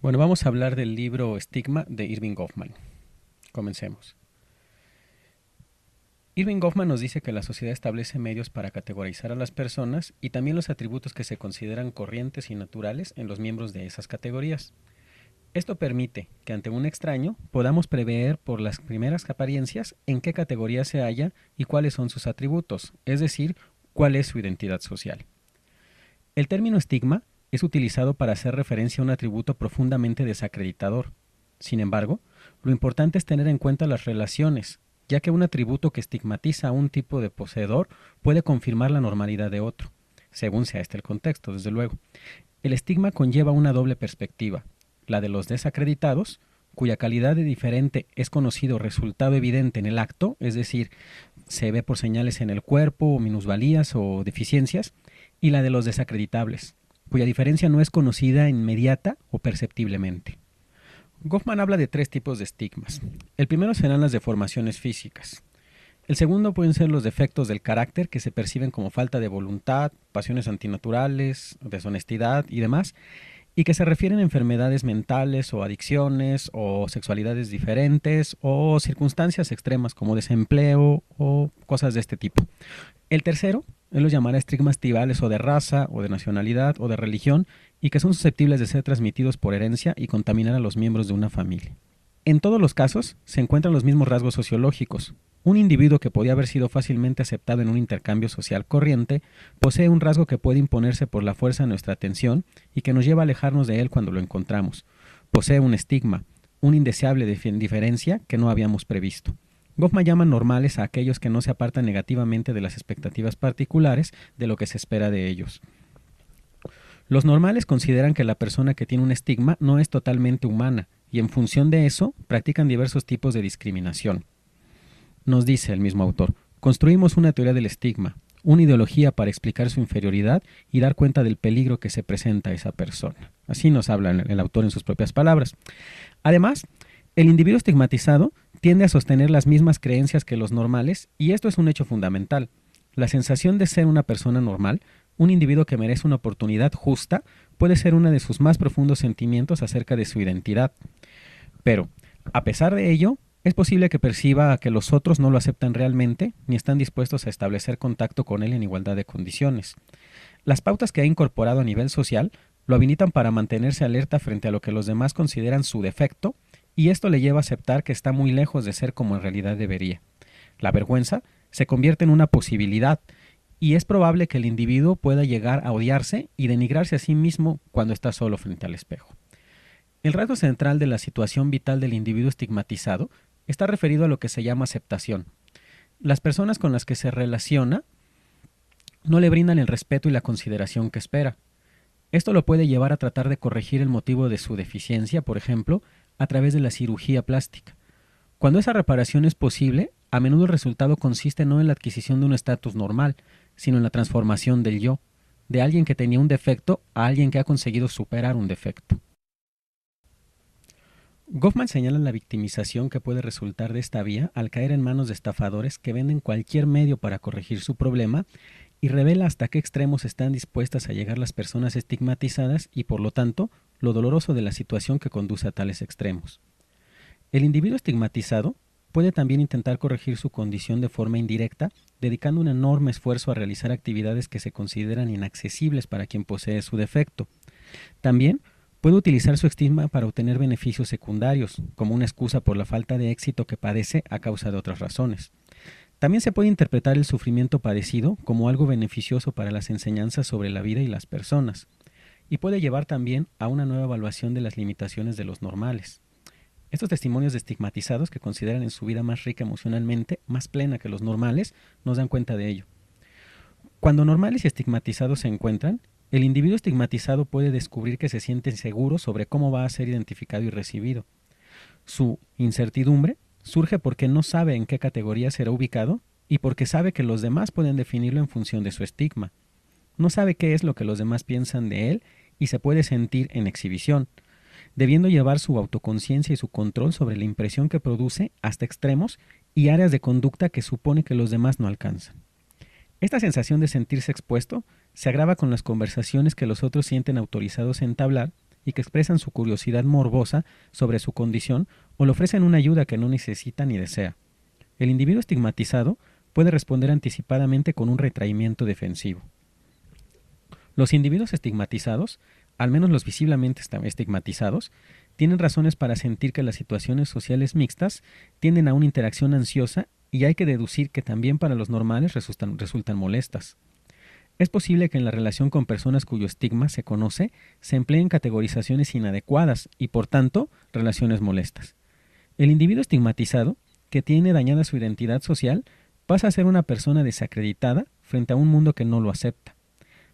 Bueno, vamos a hablar del libro Estigma de Irving Goffman. Comencemos. Irving Goffman nos dice que la sociedad establece medios para categorizar a las personas y también los atributos que se consideran corrientes y naturales en los miembros de esas categorías. Esto permite que ante un extraño podamos prever por las primeras apariencias en qué categoría se halla y cuáles son sus atributos, es decir, cuál es su identidad social. El término estigma es utilizado para hacer referencia a un atributo profundamente desacreditador. Sin embargo, lo importante es tener en cuenta las relaciones, ya que un atributo que estigmatiza a un tipo de poseedor puede confirmar la normalidad de otro, según sea este el contexto, desde luego. El estigma conlleva una doble perspectiva, la de los desacreditados, cuya calidad de diferente es conocido resultado evidente en el acto, es decir, se ve por señales en el cuerpo, o minusvalías o deficiencias, y la de los desacreditables, cuya diferencia no es conocida inmediata o perceptiblemente. Goffman habla de tres tipos de estigmas. El primero serán las deformaciones físicas. El segundo pueden ser los defectos del carácter que se perciben como falta de voluntad, pasiones antinaturales, deshonestidad y demás, y que se refieren a enfermedades mentales o adicciones o sexualidades diferentes o circunstancias extremas como desempleo o cosas de este tipo. El tercero, él los llamará estigmas tribales o de raza o de nacionalidad o de religión y que son susceptibles de ser transmitidos por herencia y contaminar a los miembros de una familia. En todos los casos se encuentran los mismos rasgos sociológicos. Un individuo que podía haber sido fácilmente aceptado en un intercambio social corriente posee un rasgo que puede imponerse por la fuerza de nuestra atención y que nos lleva a alejarnos de él cuando lo encontramos. Posee un estigma, una indeseable diferencia que no habíamos previsto. Goffman llama normales a aquellos que no se apartan negativamente de las expectativas particulares de lo que se espera de ellos. Los normales consideran que la persona que tiene un estigma no es totalmente humana y en función de eso practican diversos tipos de discriminación. Nos dice el mismo autor, construimos una teoría del estigma, una ideología para explicar su inferioridad y dar cuenta del peligro que se presenta a esa persona. Así nos habla el autor en sus propias palabras. Además, el individuo estigmatizado tiende a sostener las mismas creencias que los normales y esto es un hecho fundamental. La sensación de ser una persona normal, un individuo que merece una oportunidad justa, puede ser uno de sus más profundos sentimientos acerca de su identidad. Pero, a pesar de ello, es posible que perciba que los otros no lo aceptan realmente ni están dispuestos a establecer contacto con él en igualdad de condiciones. Las pautas que ha incorporado a nivel social lo habilitan para mantenerse alerta frente a lo que los demás consideran su defecto y esto le lleva a aceptar que está muy lejos de ser como en realidad debería. La vergüenza se convierte en una posibilidad y es probable que el individuo pueda llegar a odiarse y denigrarse a sí mismo cuando está solo frente al espejo. El rasgo central de la situación vital del individuo estigmatizado está referido a lo que se llama aceptación. Las personas con las que se relaciona no le brindan el respeto y la consideración que espera. Esto lo puede llevar a tratar de corregir el motivo de su deficiencia, por ejemplo, a través de la cirugía plástica. Cuando esa reparación es posible, a menudo el resultado consiste no en la adquisición de un estatus normal, sino en la transformación del yo, de alguien que tenía un defecto a alguien que ha conseguido superar un defecto. Goffman señala la victimización que puede resultar de esta vía al caer en manos de estafadores que venden cualquier medio para corregir su problema y revela hasta qué extremos están dispuestas a llegar las personas estigmatizadas y, por lo tanto, lo doloroso de la situación que conduce a tales extremos. El individuo estigmatizado puede también intentar corregir su condición de forma indirecta, dedicando un enorme esfuerzo a realizar actividades que se consideran inaccesibles para quien posee su defecto. También puede utilizar su estigma para obtener beneficios secundarios, como una excusa por la falta de éxito que padece a causa de otras razones. También se puede interpretar el sufrimiento padecido como algo beneficioso para las enseñanzas sobre la vida y las personas, y puede llevar también a una nueva evaluación de las limitaciones de los normales. Estos testimonios de estigmatizados que consideran en su vida más rica emocionalmente, más plena que los normales, nos dan cuenta de ello. Cuando normales y estigmatizados se encuentran, el individuo estigmatizado puede descubrir que se siente inseguro sobre cómo va a ser identificado y recibido. Su incertidumbre surge porque no sabe en qué categoría será ubicado y porque sabe que los demás pueden definirlo en función de su estigma. No sabe qué es lo que los demás piensan de él y se puede sentir en exhibición, debiendo llevar su autoconciencia y su control sobre la impresión que produce hasta extremos y áreas de conducta que supone que los demás no alcanzan. Esta sensación de sentirse expuesto se agrava con las conversaciones que los otros sienten autorizados a entablar y que expresan su curiosidad morbosa sobre su condición o le ofrecen una ayuda que no necesita ni desea. El individuo estigmatizado puede responder anticipadamente con un retraimiento defensivo. Los individuos estigmatizados, al menos los visiblemente estigmatizados, tienen razones para sentir que las situaciones sociales mixtas tienden a una interacción ansiosa y hay que deducir que también para los normales resultan molestas. Es posible que en la relación con personas cuyo estigma se conoce se empleen categorizaciones inadecuadas y, por tanto, relaciones molestas. El individuo estigmatizado, que tiene dañada su identidad social, pasa a ser una persona desacreditada frente a un mundo que no lo acepta.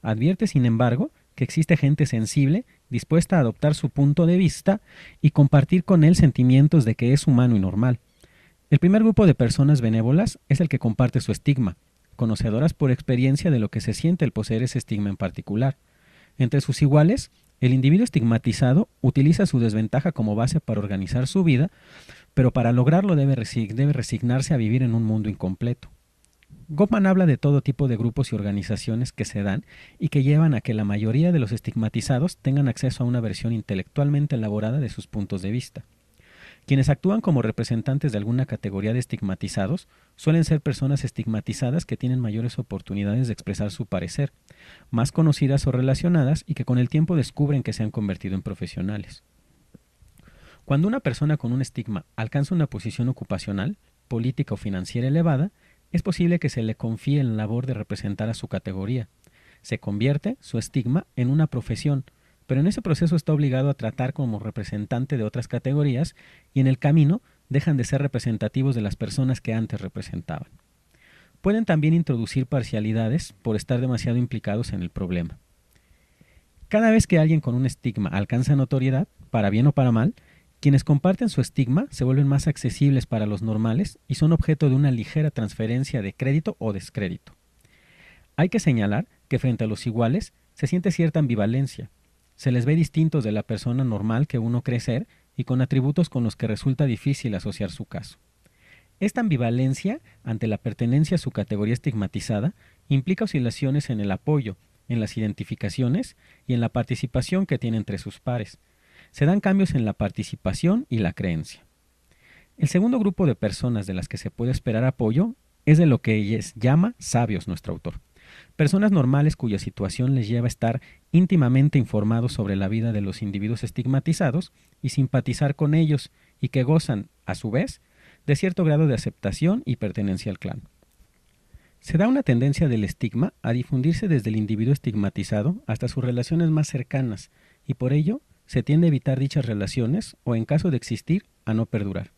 Advierte, sin embargo, que existe gente sensible dispuesta a adoptar su punto de vista y compartir con él sentimientos de que es humano y normal. El primer grupo de personas benévolas es el que comparte su estigma, conocedoras por experiencia de lo que se siente el poseer ese estigma en particular. Entre sus iguales, el individuo estigmatizado utiliza su desventaja como base para organizar su vida, pero para lograrlo debe resignarse a vivir en un mundo incompleto. Goffman habla de todo tipo de grupos y organizaciones que se dan y que llevan a que la mayoría de los estigmatizados tengan acceso a una versión intelectualmente elaborada de sus puntos de vista. Quienes actúan como representantes de alguna categoría de estigmatizados suelen ser personas estigmatizadas que tienen mayores oportunidades de expresar su parecer, más conocidas o relacionadas y que con el tiempo descubren que se han convertido en profesionales. Cuando una persona con un estigma alcanza una posición ocupacional, política o financiera elevada, es posible que se le confíe la labor de representar a su categoría. Se convierte su estigma en una profesión, pero en ese proceso está obligado a tratar como representante de otras categorías y en el camino dejan de ser representativos de las personas que antes representaban. Pueden también introducir parcialidades por estar demasiado implicados en el problema. Cada vez que alguien con un estigma alcanza notoriedad, para bien o para mal, quienes comparten su estigma se vuelven más accesibles para los normales y son objeto de una ligera transferencia de crédito o descrédito. Hay que señalar que frente a los iguales se siente cierta ambivalencia. Se les ve distintos de la persona normal que uno cree ser y con atributos con los que resulta difícil asociar su caso. Esta ambivalencia ante la pertenencia a su categoría estigmatizada implica oscilaciones en el apoyo, en las identificaciones y en la participación que tiene entre sus pares. Se dan cambios en la participación y la creencia. El segundo grupo de personas de las que se puede esperar apoyo es de lo que llama sabios nuestro autor. Personas normales cuya situación les lleva a estar íntimamente informados sobre la vida de los individuos estigmatizados y simpatizar con ellos y que gozan, a su vez, de cierto grado de aceptación y pertenencia al clan. Se da una tendencia del estigma a difundirse desde el individuo estigmatizado hasta sus relaciones más cercanas y por ello se tiende a evitar dichas relaciones o, en caso de existir, a no perdurar.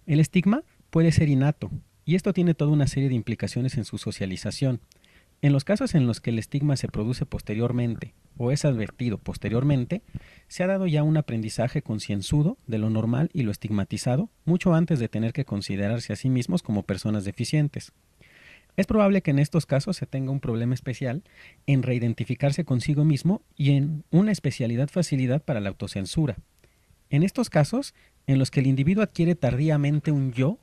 El estigma puede ser innato, y esto tiene toda una serie de implicaciones en su socialización. En los casos en los que el estigma se produce posteriormente o es advertido posteriormente, se ha dado ya un aprendizaje concienzudo de lo normal y lo estigmatizado mucho antes de tener que considerarse a sí mismos como personas deficientes. Es probable que en estos casos se tenga un problema especial en reidentificarse consigo mismo y en una especialidad facilidad para la autocensura. En estos casos, en los que el individuo adquiere tardíamente un yo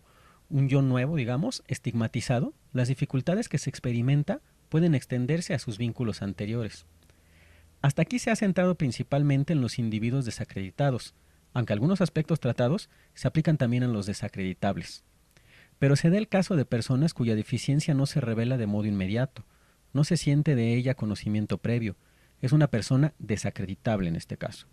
nuevo, digamos, estigmatizado, las dificultades que se experimenta pueden extenderse a sus vínculos anteriores. Hasta aquí se ha centrado principalmente en los individuos desacreditados, aunque algunos aspectos tratados se aplican también a los desacreditables. Pero se da el caso de personas cuya deficiencia no se revela de modo inmediato, no se siente de ella conocimiento previo, es una persona desacreditable en este caso.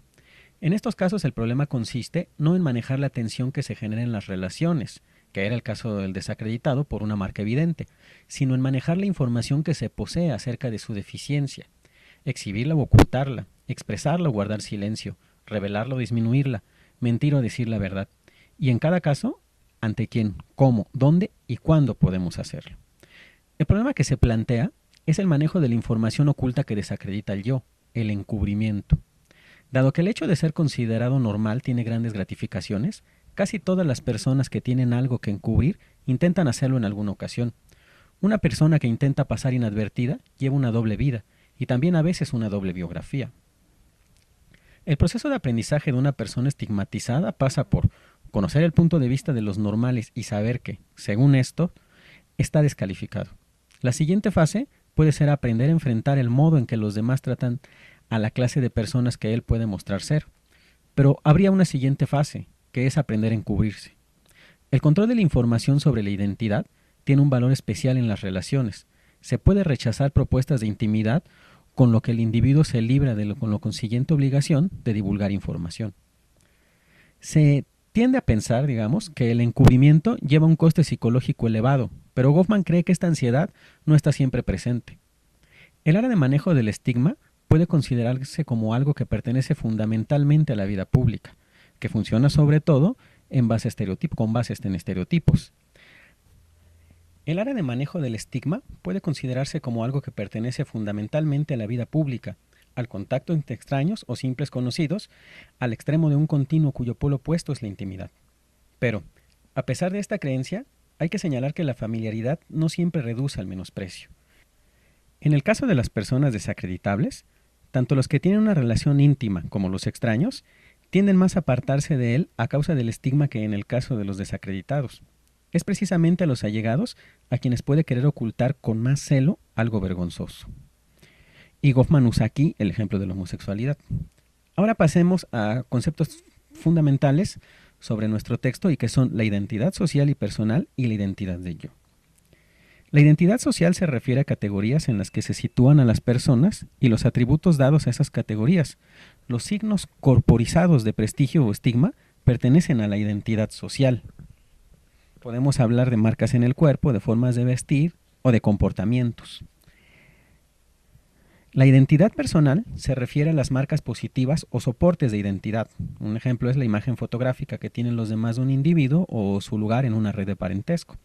En estos casos el problema consiste no en manejar la tensión que se genera en las relaciones, que era el caso del desacreditado por una marca evidente, sino en manejar la información que se posee acerca de su deficiencia, exhibirla o ocultarla, expresarla o guardar silencio, revelarla o disminuirla, mentir o decir la verdad, y en cada caso, ante quién, cómo, dónde y cuándo podemos hacerlo. El problema que se plantea es el manejo de la información oculta que desacredita el yo, el encubrimiento. Dado que el hecho de ser considerado normal tiene grandes gratificaciones, casi todas las personas que tienen algo que encubrir intentan hacerlo en alguna ocasión. Una persona que intenta pasar inadvertida lleva una doble vida y también a veces una doble biografía. El proceso de aprendizaje de una persona estigmatizada pasa por conocer el punto de vista de los normales y saber que, según esto, está descalificado. La siguiente fase puede ser aprender a enfrentar el modo en que los demás tratan a la clase de personas que él puede mostrar ser. Pero habría una siguiente fase, que es aprender a encubrirse. El control de la información sobre la identidad tiene un valor especial en las relaciones. Se puede rechazar propuestas de intimidad, con lo que el individuo se libra con la consiguiente obligación de divulgar información. Se tiende a pensar, digamos, que el encubrimiento lleva un coste psicológico elevado, pero Goffman cree que esta ansiedad no está siempre presente. El área de manejo del estigma puede considerarse como algo que pertenece fundamentalmente a la vida pública, que funciona sobre todo con bases en estereotipos. El área de manejo del estigma puede considerarse como algo que pertenece fundamentalmente a la vida pública, al contacto entre extraños o simples conocidos, al extremo de un continuo cuyo polo opuesto es la intimidad. Pero, a pesar de esta creencia, hay que señalar que la familiaridad no siempre reduce al menosprecio. En el caso de las personas desacreditables, tanto los que tienen una relación íntima como los extraños tienden más a apartarse de él a causa del estigma que en el caso de los desacreditados. Es precisamente a los allegados a quienes puede querer ocultar con más celo algo vergonzoso. Y Goffman usa aquí el ejemplo de la homosexualidad. Ahora pasemos a conceptos fundamentales sobre nuestro texto y que son la identidad social y personal y la identidad de yo. La identidad social se refiere a categorías en las que se sitúan a las personas y los atributos dados a esas categorías. Los signos corporizados de prestigio o estigma pertenecen a la identidad social. Podemos hablar de marcas en el cuerpo, de formas de vestir o de comportamientos. La identidad personal se refiere a las marcas positivas o soportes de identidad. Un ejemplo es la imagen fotográfica que tienen los demás de un individuo o su lugar en una red de parentesco.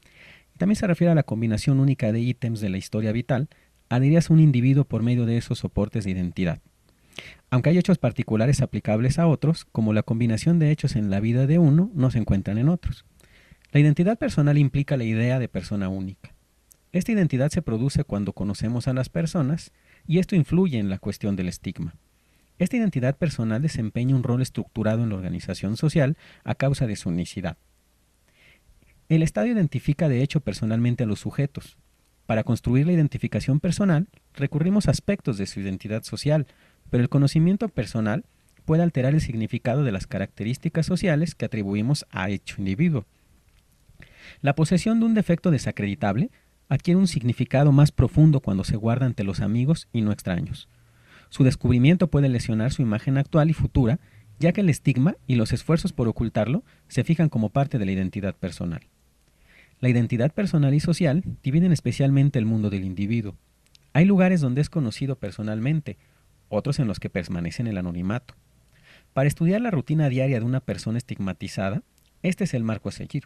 También se refiere a la combinación única de ítems de la historia vital adheridas a un individuo por medio de esos soportes de identidad. Aunque hay hechos particulares aplicables a otros, como la combinación de hechos en la vida de uno no se encuentran en otros. La identidad personal implica la idea de persona única. Esta identidad se produce cuando conocemos a las personas y esto influye en la cuestión del estigma. Esta identidad personal desempeña un rol estructurado en la organización social a causa de su unicidad. El Estado identifica de hecho personalmente a los sujetos. Para construir la identificación personal, recurrimos a aspectos de su identidad social, pero el conocimiento personal puede alterar el significado de las características sociales que atribuimos a dicho individuo. La posesión de un defecto desacreditable adquiere un significado más profundo cuando se guarda ante los amigos y no extraños. Su descubrimiento puede lesionar su imagen actual y futura, ya que el estigma y los esfuerzos por ocultarlo se fijan como parte de la identidad personal. La identidad personal y social dividen especialmente el mundo del individuo. Hay lugares donde es conocido personalmente, otros en los que permanece en el anonimato. Para estudiar la rutina diaria de una persona estigmatizada, este es el marco a seguir.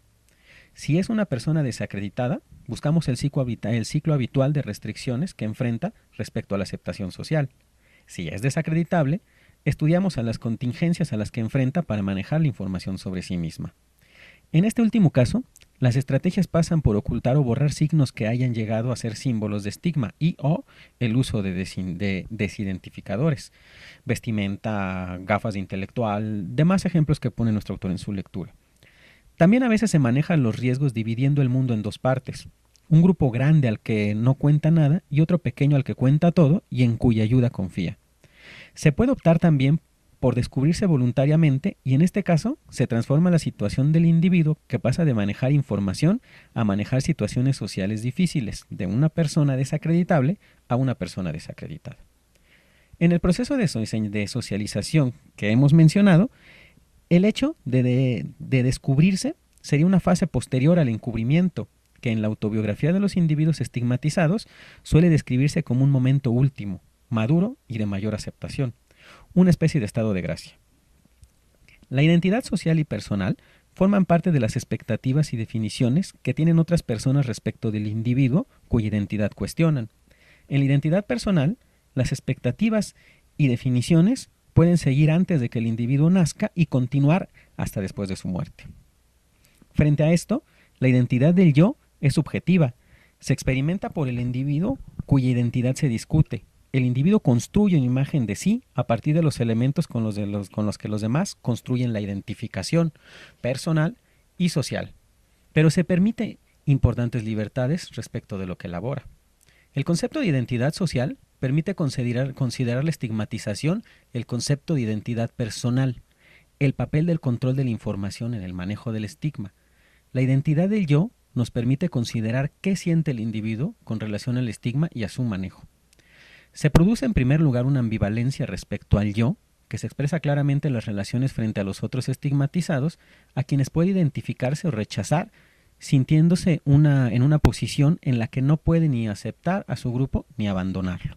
Si es una persona desacreditada, buscamos el ciclo habitual de restricciones que enfrenta respecto a la aceptación social. Si es desacreditable, estudiamos a las contingencias a las que enfrenta para manejar la información sobre sí misma. En este último caso, las estrategias pasan por ocultar o borrar signos que hayan llegado a ser símbolos de estigma y o el uso de desidentificadores, vestimenta, gafas de intelectual, demás ejemplos que pone nuestro autor en su lectura. También a veces se manejan los riesgos dividiendo el mundo en dos partes. Un grupo grande al que no cuenta nada y otro pequeño al que cuenta todo y en cuya ayuda confía. Se puede optar también por descubrirse voluntariamente y en este caso se transforma la situación del individuo que pasa de manejar información a manejar situaciones sociales difíciles, de una persona desacreditable a una persona desacreditada. En el proceso de socialización que hemos mencionado, el hecho de descubrirse sería una fase posterior al encubrimiento, que en la autobiografía de los individuos estigmatizados suele describirse como un momento último, maduro y de mayor aceptación, una especie de estado de gracia. La identidad social y personal forman parte de las expectativas y definiciones que tienen otras personas respecto del individuo cuya identidad cuestionan. En la identidad personal, las expectativas y definiciones pueden seguir antes de que el individuo nazca y continuar hasta después de su muerte. Frente a esto, la identidad del yo es subjetiva. Se experimenta por el individuo cuya identidad se discute. El individuo construye una imagen de sí a partir de los elementos con los que los demás construyen la identificación personal y social, pero se permite importantes libertades respecto de lo que elabora. El concepto de identidad social permite considerar la estigmatización el concepto de identidad personal, el papel del control de la información en el manejo del estigma. La identidad del yo nos permite considerar qué siente el individuo con relación al estigma y a su manejo. Se produce en primer lugar una ambivalencia respecto al yo, que se expresa claramente en las relaciones frente a los otros estigmatizados, a quienes puede identificarse o rechazar, sintiéndose en una posición en la que no puede ni aceptar a su grupo ni abandonarlo.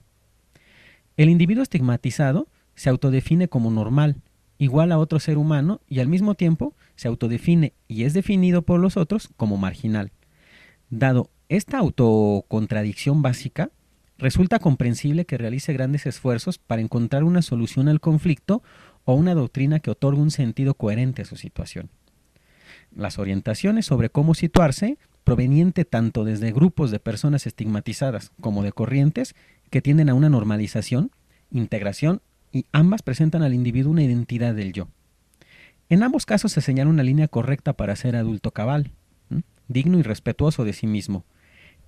El individuo estigmatizado se autodefine como normal, igual a otro ser humano, y al mismo tiempo se autodefine y es definido por los otros como marginal. Dado esta autocontradicción básica, resulta comprensible que realice grandes esfuerzos para encontrar una solución al conflicto o una doctrina que otorgue un sentido coherente a su situación. Las orientaciones sobre cómo situarse, proveniente tanto desde grupos de personas estigmatizadas como de corrientes que tienden a una normalización, integración, y ambas presentan al individuo una identidad del yo. En ambos casos se señala una línea correcta para ser adulto cabal, digno y respetuoso de sí mismo.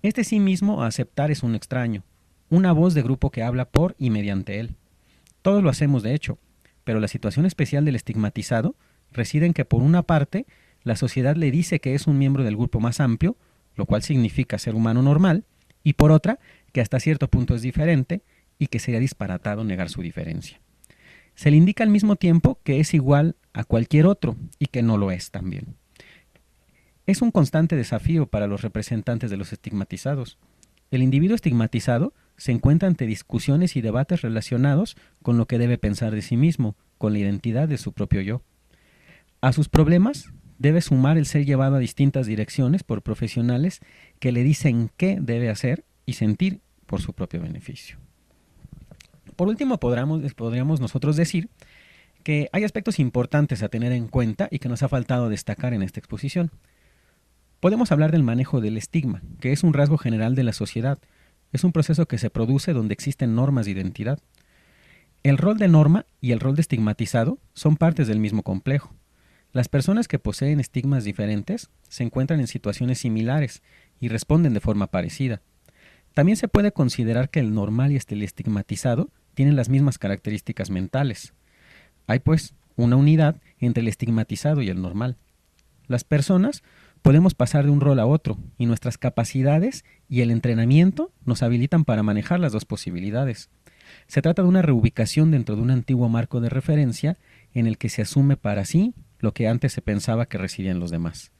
Este sí mismo a aceptar es un extraño, una voz de grupo que habla por y mediante él. Todos lo hacemos de hecho, pero la situación especial del estigmatizado reside en que por una parte la sociedad le dice que es un miembro del grupo más amplio, lo cual significa ser humano normal, y por otra que hasta cierto punto es diferente y que sería disparatado negar su diferencia. Se le indica al mismo tiempo que es igual a cualquier otro y que no lo es también. Es un constante desafío para los representantes de los estigmatizados. El individuo estigmatizado se encuentra ante discusiones y debates relacionados con lo que debe pensar de sí mismo, con la identidad de su propio yo. A sus problemas debe sumar el ser llevado a distintas direcciones por profesionales que le dicen qué debe hacer y sentir por su propio beneficio. Por último, podríamos nosotros decir que hay aspectos importantes a tener en cuenta y que nos ha faltado destacar en esta exposición. Podemos hablar del manejo del estigma, que es un rasgo general de la sociedad. Es un proceso que se produce donde existen normas de identidad. El rol de norma y el rol de estigmatizado son partes del mismo complejo. Las personas que poseen estigmas diferentes se encuentran en situaciones similares y responden de forma parecida. También se puede considerar que el normal y el estigmatizado tienen las mismas características mentales. Hay pues una unidad entre el estigmatizado y el normal. Las personas podemos pasar de un rol a otro y nuestras capacidades y el entrenamiento nos habilitan para manejar las dos posibilidades. Se trata de una reubicación dentro de un antiguo marco de referencia en el que se asume para sí lo que antes se pensaba que residía en los demás.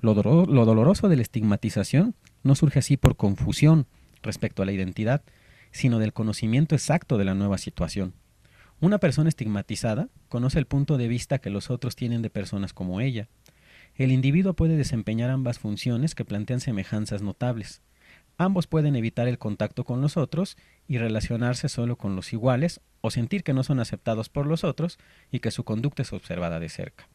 Lo doloroso de la estigmatización no surge así por confusión respecto a la identidad, sino del conocimiento exacto de la nueva situación. Una persona estigmatizada conoce el punto de vista que los otros tienen de personas como ella. El individuo puede desempeñar ambas funciones que plantean semejanzas notables. Ambos pueden evitar el contacto con los otros y relacionarse solo con los iguales o sentir que no son aceptados por los otros y que su conducta es observada de cerca.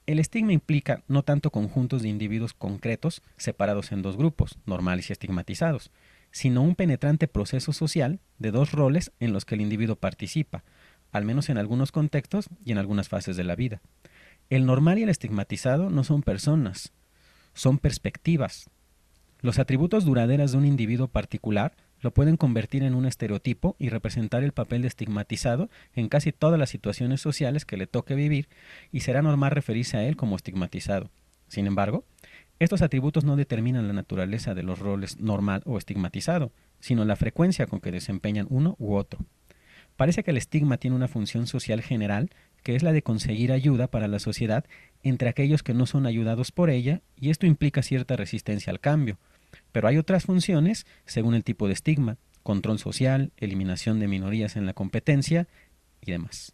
El estigma implica no tanto conjuntos de individuos concretos separados en dos grupos, normales y estigmatizados, sino un penetrante proceso social de dos roles en los que el individuo participa, al menos en algunos contextos y en algunas fases de la vida. El normal y el estigmatizado no son personas, son perspectivas. Los atributos duraderos de un individuo particular lo pueden convertir en un estereotipo y representar el papel de estigmatizado en casi todas las situaciones sociales que le toque vivir, y será normal referirse a él como estigmatizado. Sin embargo, estos atributos no determinan la naturaleza de los roles normal o estigmatizado, sino la frecuencia con que desempeñan uno u otro. Parece que el estigma tiene una función social general, que es la de conseguir ayuda para la sociedad entre aquellos que no son ayudados por ella, y esto implica cierta resistencia al cambio. Pero hay otras funciones, según el tipo de estigma: control social, eliminación de minorías en la competencia y demás.